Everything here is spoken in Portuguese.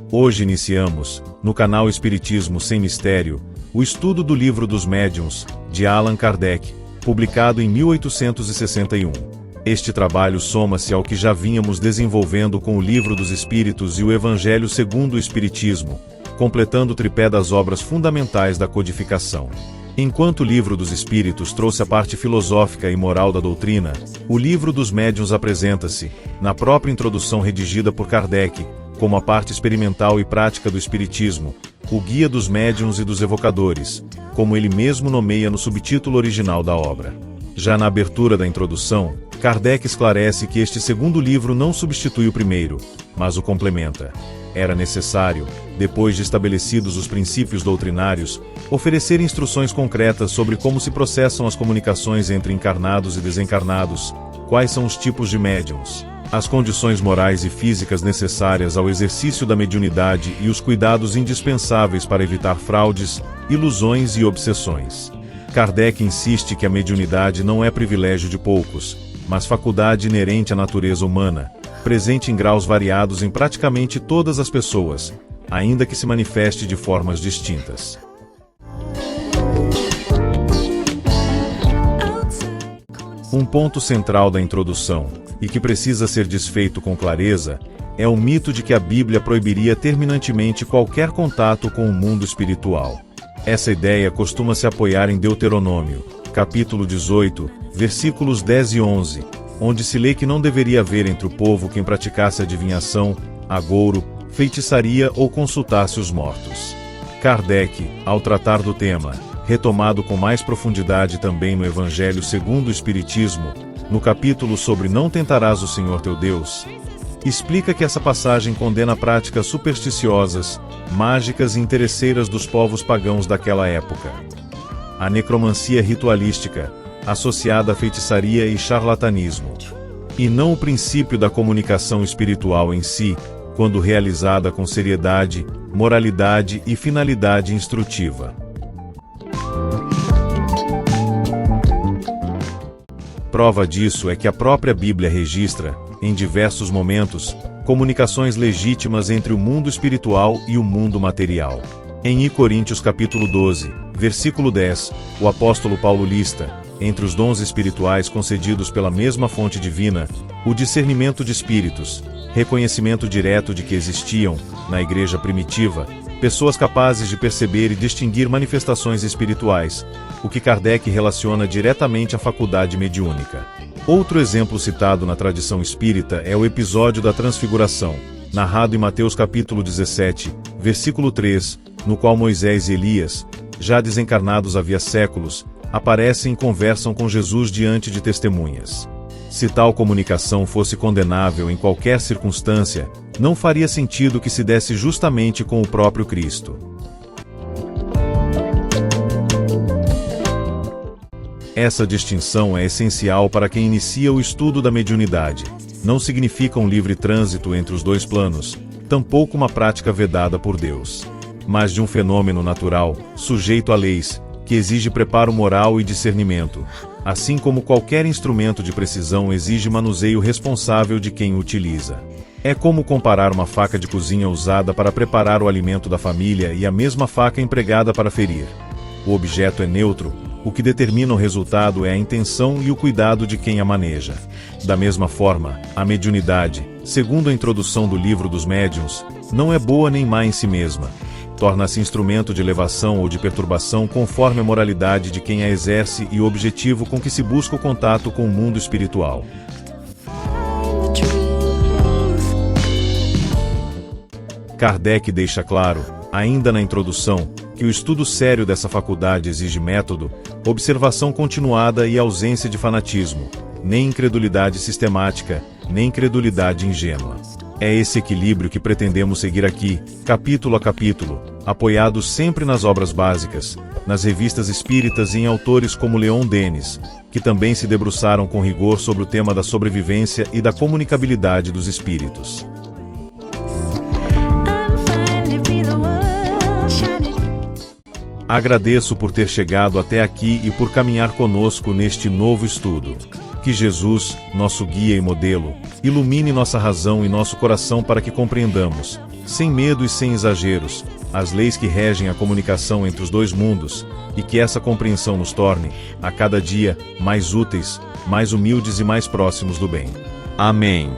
Hoje iniciamos, no canal Espiritismo Sem Mistério, o estudo do Livro dos Médiuns, de Allan Kardec, publicado em 1861. Este trabalho soma-se ao que já vínhamos desenvolvendo com o Livro dos Espíritos e o Evangelho segundo o Espiritismo, completando o tripé das obras fundamentais da codificação. Enquanto o Livro dos Espíritos trouxe a parte filosófica e moral da doutrina, o Livro dos Médiuns apresenta-se, na própria introdução redigida por Kardec, como a parte experimental e prática do Espiritismo, o guia dos médiuns e dos evocadores, como ele mesmo nomeia no subtítulo original da obra. Já na abertura da introdução, Kardec esclarece que este segundo livro não substitui o primeiro, mas o complementa. Era necessário, depois de estabelecidos os princípios doutrinários, oferecer instruções concretas sobre como se processam as comunicações entre encarnados e desencarnados, quais são os tipos de médiuns, as condições morais e físicas necessárias ao exercício da mediunidade e os cuidados indispensáveis para evitar fraudes, ilusões e obsessões. Kardec insiste que a mediunidade não é privilégio de poucos, mas faculdade inerente à natureza humana, presente em graus variados em praticamente todas as pessoas, ainda que se manifeste de formas distintas. Um ponto central da introdução, e que precisa ser desfeito com clareza, é o mito de que a Bíblia proibiria terminantemente qualquer contato com o mundo espiritual. Essa ideia costuma se apoiar em Deuteronômio, capítulo 18, versículos 10 e 11, onde se lê que não deveria haver entre o povo quem praticasse adivinhação, agouro, feitiçaria ou consultasse os mortos. Kardec, ao tratar do tema, retomado com mais profundidade também no Evangelho segundo o Espiritismo, no capítulo sobre Não tentarás o Senhor teu Deus, explica que essa passagem condena práticas supersticiosas, mágicas e interesseiras dos povos pagãos daquela época. A necromancia ritualística, associada à feitiçaria e charlatanismo, e não o princípio da comunicação espiritual em si, quando realizada com seriedade, moralidade e finalidade instrutiva. Prova disso é que a própria Bíblia registra, em diversos momentos, comunicações legítimas entre o mundo espiritual e o mundo material. Em 1 Coríntios capítulo 12, versículo 10, o apóstolo Paulo lista, entre os dons espirituais concedidos pela mesma fonte divina, o discernimento de espíritos, reconhecimento direto de que existiam, na igreja primitiva, pessoas capazes de perceber e distinguir manifestações espirituais, o que Kardec relaciona diretamente à faculdade mediúnica. Outro exemplo citado na tradição espírita é o episódio da Transfiguração, narrado em Mateus capítulo 17, versículo 3, no qual Moisés e Elias, já desencarnados havia séculos, aparecem e conversam com Jesus diante de testemunhas. Se tal comunicação fosse condenável em qualquer circunstância, não faria sentido que se desse justamente com o próprio Cristo. Essa distinção é essencial para quem inicia o estudo da mediunidade. Não significa um livre trânsito entre os dois planos, tampouco uma prática vedada por Deus, mas de um fenômeno natural, sujeito a leis, que exige preparo moral e discernimento, assim como qualquer instrumento de precisão exige manuseio responsável de quem o utiliza. É como comparar uma faca de cozinha usada para preparar o alimento da família e a mesma faca empregada para ferir. O objeto é neutro, o que determina o resultado é a intenção e o cuidado de quem a maneja. Da mesma forma, a mediunidade, segundo a introdução do Livro dos Médiuns, não é boa nem má em si mesma. Torna-se instrumento de elevação ou de perturbação conforme a moralidade de quem a exerce e o objetivo com que se busca o contato com o mundo espiritual. Kardec deixa claro, ainda na introdução, que o estudo sério dessa faculdade exige método, observação continuada e ausência de fanatismo, nem incredulidade sistemática, nem credulidade ingênua. É esse equilíbrio que pretendemos seguir aqui, capítulo a capítulo, apoiados sempre nas obras básicas, nas revistas espíritas e em autores como Leon Denis, que também se debruçaram com rigor sobre o tema da sobrevivência e da comunicabilidade dos espíritos. Agradeço por ter chegado até aqui e por caminhar conosco neste novo estudo. Que Jesus, nosso guia e modelo, ilumine nossa razão e nosso coração para que compreendamos, sem medo e sem exageros, as leis que regem a comunicação entre os dois mundos, e que essa compreensão nos torne, a cada dia, mais úteis, mais humildes e mais próximos do bem. Amém.